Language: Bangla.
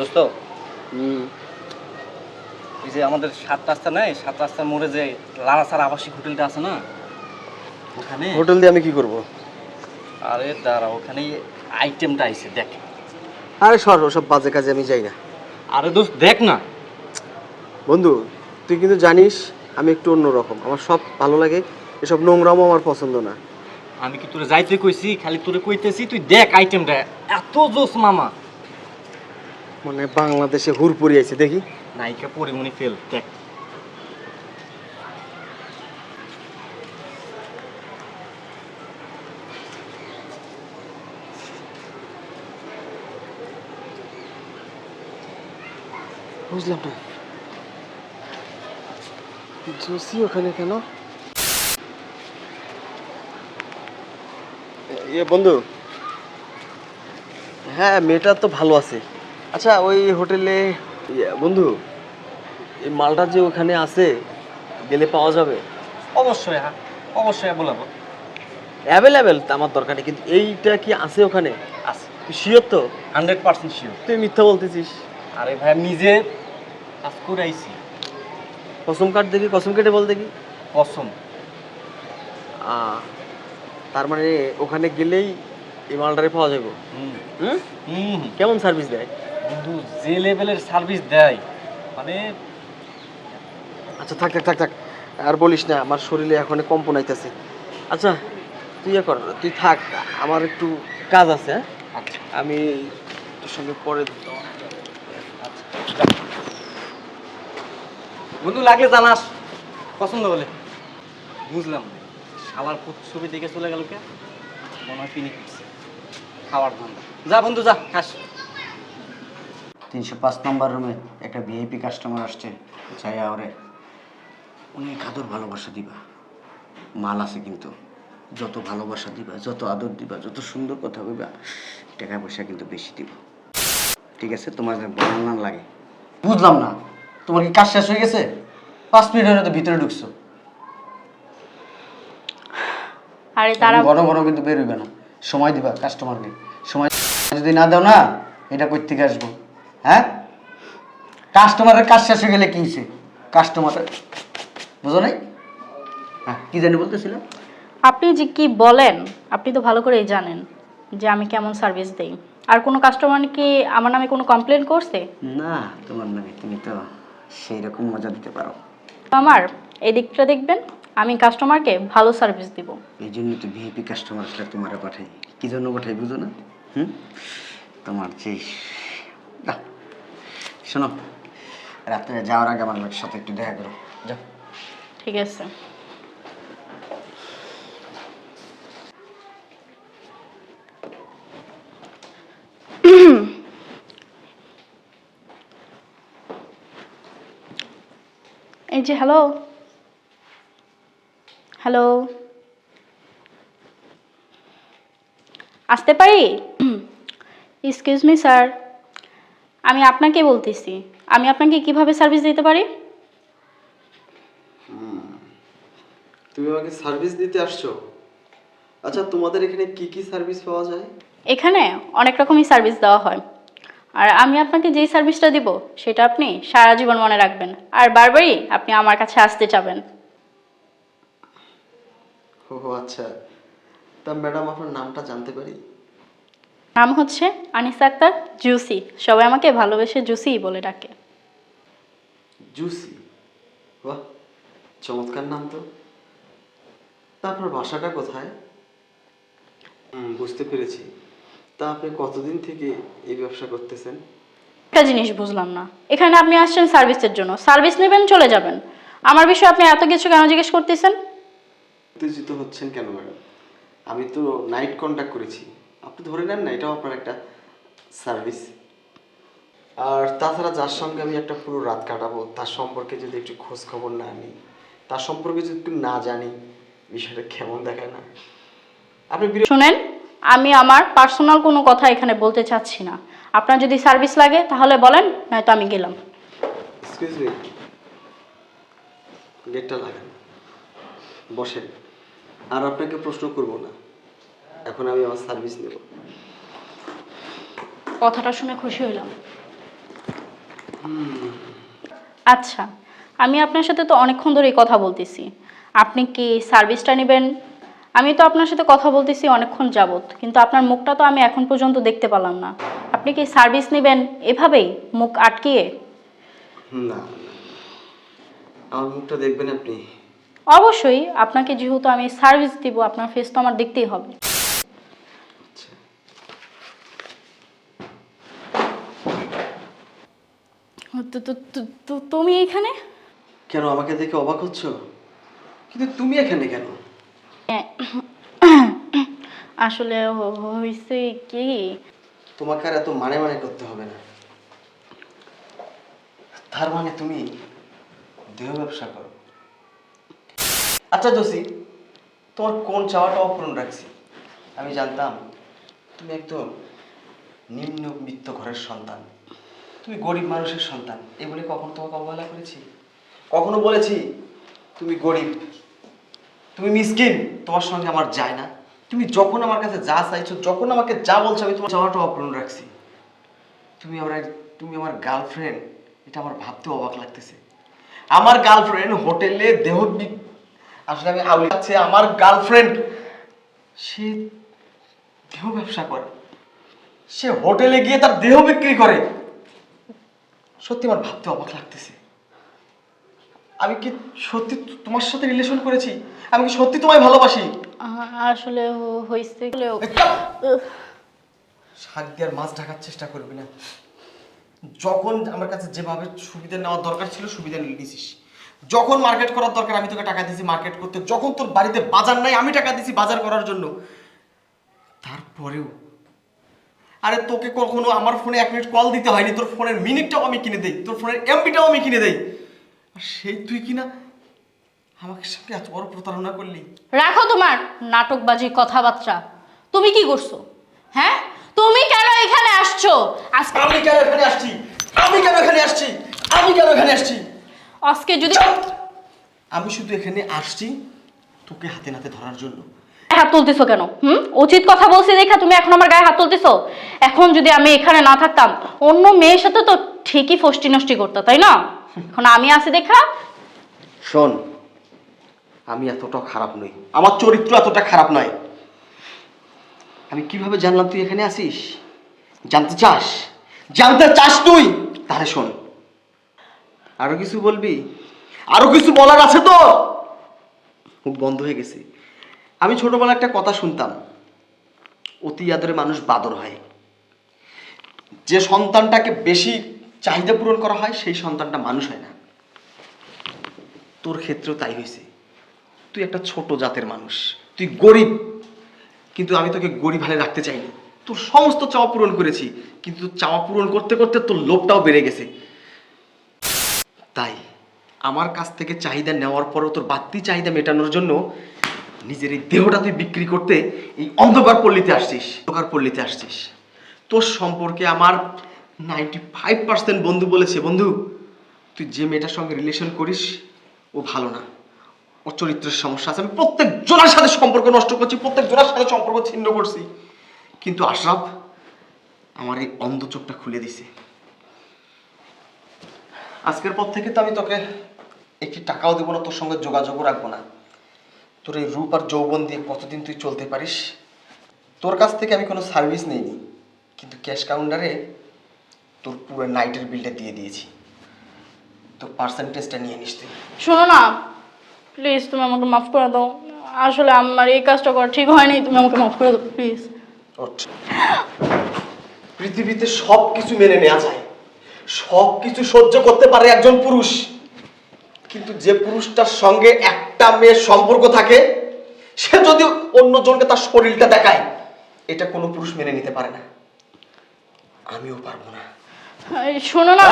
দোস্ত এই যে আমাদের ৭ রাস্তা নাই, ৭ রাস্তার মোড়ে যে লারাসার আবাসিক হোটেলটা আছে না, ওখানে হোটেল দিয়ে আমি কি করব? আরে দাঁড়া, ওখানে আইটেমটা আইছে দেখ। আরে সর, ওসব বাজে কাজে আমি যাই না। আরে দোস্ত দেখ না। বন্ধু, তুই কিন্তু জানিস আমি একটু অন্যরকম, আমার সব ভালো লাগে, এসব নোংরামও আমার পছন্দ না। আমি কি তোরে যাইতে কইছি? খালি তোরে কইতেছি তুই দেখ আইটেমটা এত জোস মামা। মানে বাংলাদেশে হুরপুরি আইছে, দেখি। নায়িকা পরিমণি ফেল দেখ। বুঝলাম না, জোসি ওখানে কেন? বন্ধু, হ্যাঁ মেয়েটা তো ভালো আছে। আচ্ছা ওই হোটেলে বন্ধু, এই মালটা যে ওখানে আছে গেলে পাওয়া যাবে? অবশ্যই, হ্যাঁ অবশ্যই বলাবো। অ্যাভেলেবেল আমার দরকার নেই, কিন্তু এইটা কি আছে ওখানে? আছে, তুই শিওর তো? 100% শিওর। তুই মিথ্যা বলতেছিস। আরে ভাই নিজে কাজ করে আইছি। কসম কাট দেখি, কসম কেটে বল দেখি। কসম। তার মানে ওখানে গেলেই এই মালটারে পাওয়া যাবে? হুম হুম? হুম। কেমন সার্ভিস দেয়? বন্ধু যে লেভেলের সার্ভিস দেয় মানে। আচ্ছা থাক থাক থাক থাক, আর বলিস না, আমার শরীরে এখন কম্পন আইতেছে। আচ্ছা তুই কর, তুই থাক, আমার একটু কাজ আছে। হ্যাঁ আচ্ছা আমি তোর সঙ্গে পরে। আচ্ছা বন্ধু লাগলে জানাস, পছন্দ হলে। বুঝলাম না, শালার ছবি দেখে চলে গেল কে? মনে হয় পিনি করছে, খাওয়ার ধান্দা। যা বন্ধু যা, খাস। 305 নম্বর রুমে একটা ভিআইপি কাস্টমার আসছে, চাইয়া ওরে অনেক আদর ভালোবাসা দিবা। মাল আছে কিন্তু, যত ভালোবাসা দিবা, যত আদর দিবা, যত সুন্দর কথা বলবা, টাকা পয়সা কিন্তু বেশি দিব। ঠিক আছে? তোমার যেন বর্ণনা লাগে। বুঝলাম না, তোমার কি কাজ শেষ হয়ে গেছে? 5 মিনিট হলে তো ভিতরে ঢুকছো। আরে তারা ঘন ঘন কিন্তু বের হইবে না, সময় দিবা কাস্টমারকে। সময় যদি না দাও না, এটা কই থেকে আসবো? হ্যাঁ, কাস্টমারের কাজ শেষ হয়ে গেলে কি হয়েছে? কাস্টমারের বুঝো নাই? হ্যাঁ, কি জানি বলতেছিলাম? আপনি যে কি বলেন, আপনি তো ভালো করেই জানেন যে আমি কেমন সার্ভিস দেই। আর কোনো কাস্টমার কি আমার নামে কোনো কমপ্লেন করছে? না, তোমার নামে তুমি তো সেই রকম মজা দিতে পারো। আমার এই দিকটা দেখবেন, আমি কাস্টমারকে ভালো সার্ভিস দিব। এই জন্য তো ভিআইপি কাস্টমার আসলে তোমারে পাঠাই। কি জন্য পাঠাই বুঝো না? তোমার যে না, শোনো, রাত্রে যাওয়ার আগে আমার সাথে একটু দেখা করো, যাও। ঠিক আছে। এই যে হ্যালো হ্যালো, আসতে পারি? এক্সকিউজ মি স্যার, আমি আপনাকে বলতেছি, আমি আপনাকে কিভাবে সার্ভিস দিতে পারি? তুমি আমাকে সার্ভিস দিতে আসছো? আচ্ছা তোমাদের এখানে কি কি সার্ভিস পাওয়া যায়? এখানে অনেক রকমই সার্ভিস দেওয়া হয়, আর আমি আপনাকে যেই সার্ভিসটা দিব সেটা আপনি সারা জীবন মনে রাখবেন, আর বারবারই আপনি আমার কাছে আসতে চাবেন। ও আচ্ছা, তা ম্যাডাম আপনার নামটা জানতে পারি? নাম হচ্ছে আনিসা আক্তার, জুসি। সবাই আমাকে ভালোবেসে জুসিই বলে ডাকে। জুসি, বাহ চমৎকার নাম তো। তা আপনার বাসাটা কোথায়? বুঝতে পেরেছি। তা আপনি কতদিন থেকে এই ব্যবসা করতেছেন? একটা জিনিস বুঝলাম না, এখানে আপনি আসছেন সার্ভিসের জন্য, সার্ভিস নেবেন চলে যাবেন, আমার বিষয়ে আপনি এত কিছু কেন জিজ্ঞেস করতেছেন? উত্তেজিত হচ্ছেন কেন ম্যাডাম? আমি তো নাইট কন্ট্যাক্ট করেছি, আপনি ধরে নেন না এটাও আপনার একটা সার্ভিস। আর তাছাড়া যার সঙ্গে আমি একটা পুরো রাত কাটাবো তার সম্পর্কে যদি একটু খোঁজ খবর না নিই, তার সম্পর্কে যদি একটু না জানি, বিষয়টা কেমন দেখায় না? আপনি শুনেন, আমি আমার পার্সোনাল কোনো কথা এখানে বলতে চাচ্ছি না। আপনার যদি সার্ভিস লাগে তাহলে বলেন, নয়তো আমি গেলাম। এক্সকিউজ মি, গেটটা লাগান, বসেন। আর আপনাকে প্রশ্ন করব না, এখন আমি আমার সার্ভিস নেব। কথাটা শুনে খুশি হইলাম। আচ্ছা, আমি আপনার সাথে তো অনেকক্ষণ ধরেই কথা বলতেছি, আপনি কি সার্ভিসটা নেবেন? আমি তো আপনার সাথে কথা বলতেছি অনেকক্ষণ যাবত, কিন্তু আপনার মুখটা তো আমি এখন পর্যন্ত দেখতে পেলাম না। আপনি কি সার্ভিস নেবেন এভাবেই মুখ আটকিয়ে? না, আমার মুখটা দেখবেন আপনি? অবশ্যই, আপনাকে যেহেতু আমি সার্ভিস দিব, আপনার ফেস তো আমার দেখতেই হবে। আচ্ছা, তুমি এখানে? কেন আমাকে দেখে অবাক হচ্ছ? কিন্তু তুমি এখানে কেন? আসলে হয়েছে কি, তোমাকে আর এত মানে মানে করতে হবে না। তার মানে তুমি দেহ ব্যবসা করো? আচ্ছা জসি, তোমার কোন চাওয়াটা অপূরণ রাখছি? আমি জানতাম তুমি একদম নিম্নবিত্ত ঘরের সন্তান, তুমি গরিব মানুষের সন্তান। এই বলে কখনো তোমাকে অবহেলা করেছি? কখনো বলেছি তুমি গরিব, তুমি মিসকিন, তোমার সঙ্গে আমার যায় না? তুমি যখন আমার কাছে যা চাইছো, যখন আমাকে যা বলছো, আমি তোমার চাওয়াটা অপূরণ রাখছি। তুমি আমার গার্লফ্রেন্ড, এটা আমার ভাবতে অবাক লাগতেছে। আমার গার্লফ্রেন্ড হোটেলে আসলে আমি আউলি আছে, আমার গার্লফ্রেন্ড সে দেহ ব্যবসা করে, সে হোটেলে গিয়ে তার দেহ বিক্রি করে। সত্যি আমার ভাবতে অবাক লাগতেছে। আমি কি সত্যি তোমার সাথে রিলেশন করেছি? আমি কি সত্যি তোমায় ভালোবাসি? আসলে হয়েছে শাক দেওয়ার মাছ ঢাকার চেষ্টা করবি না। যখন আমার কাছে যেভাবে সুবিধা নেওয়ার দরকার ছিল সুবিধা নিয়েছিস, যখন মার্কেট করার দরকার আমি তোকে টাকা দিয়েছি মার্কেট করতে, যখন তোর বাড়িতে বাজার নাই আমি টাকা দিয়েছি বাজার করার জন্য। তারপরেও আরে তোকে কখনো আমার ফোনে 1 মিনিট কল দিতে হয়নি, তোর ফোনের মিনিটটাও আমি কিনে দেই, তোর ফোনের এমবিটাও আমি কিনে দেই, আর সেই তুই কিনা আমাকে সাথে এত বড় প্রতারণা করলি। রাখো তোমার নাটকবাজি কথাবার্তা। তুমি কি করছো? হ্যাঁ, তুমি কেন এখানে আসছো আজকে? আমি কেন এখানে আসছি? আমি কেন এখানে আসছি? আমি কেন এখানে আসছি? আজকে যদি আমি শুধু এখানে আসছি তোকে হাতে নাতে ধরার জন্য। হাত তুলতেছো কেন? উচিত কথা বলছি দেখা তুমি এখন আমার গায়ে হাত তুলতেছো। এখন যদি আমি এখানে না থাকতাম অন্য মেয়ের সাথে তো ঠিকই ফষ্টি নষ্টি করতো, তাই না? এখন আমি আছি দেখা। শোন, আমি এতটা খারাপ নই, আমার চরিত্র এতটা খারাপ নয়। আমি কিভাবে জানলাম তুই এখানে আসিস? জানতে চাস? জানতে চাস তুই? তাহলে শোন, আরো কিছু বলবি? আরো কিছু বলার আছে তো? মুখ বন্ধ হয়ে গেছে। আমি ছোটবেলা একটা কথা শুনতাম, অতি আদরে মানুষ বাদর হয়। যে সন্তানটাকে বেশি চাহিদা পূরণ করা হয় সেই সন্তানটা মানুষ হয় না। তোর ক্ষেত্রেও তাই হয়েছে। তুই একটা ছোট জাতের মানুষ, তুই গরিব, কিন্তু আমি তোকে গরিব হালে রাখতে চাইনি। তোর সমস্ত চাওয়া পূরণ করেছি, কিন্তু চাওয়া পূরণ করতে করতে তোর লোভটাও বেড়ে গেছে। তাই আমার কাছ থেকে চাহিদা নেওয়ার পরও তোর বাড়তি চাহিদা মেটানোর জন্য নিজের এই দেহটা তুই বিক্রি করতে এই অন্ধকার পল্লীতে আসছিস। তোর সম্পর্কে আমার 95% বন্ধু বলেছে, বন্ধু তুই যে মেয়েটার সঙ্গে রিলেশন করিস ও ভালো না, ওর চরিত্রের সমস্যা আছে। আমি প্রত্যেক জনের সাথে সম্পর্ক নষ্ট করছি, প্রত্যেক জনের সাথে সম্পর্ক ছিন্ন করছি, কিন্তু আশরাফ আমার এই অন্ধ চোখটা খুলে দিছে। আজকের পর থেকে তো আমি তোকে একটি টাকাও দেবো না, তোর সঙ্গে যোগাযোগও রাখবো না। তোর এই রূপ আর যৌবন দিয়ে কতদিন তুই চলতে পারিস? তোর কাছ থেকে আমি কোনো সার্ভিস নেইনি, কিন্তু ক্যাশ কাউন্টারে তোর পুরো নাইটের বিলটা দিয়ে দিয়েছি, তোর পার্সেন্টেজটা নিয়ে নিস তুই। শোনো না, প্লিজ তুমি আমাকে মাফ করে দাও। আসলে আমার এই কাজটা করা ঠিক হয়নি, তুমি আমাকে মাফ করে দাও প্লিজ। পৃথিবীতে সব কিছু মেনে নেওয়া যায়, সব কিছু সহ্য করতে পারে একজন পুরুষ, কিন্তু যে পুরুষটার সঙ্গে একটা মেয়ের সম্পর্ক থাকে সে যদি অন্য জনকে তার শরীরটা দেখায়, এটা কোনো পুরুষ মেনে নিতে পারে না। আমিও পারবো না। শোনো না,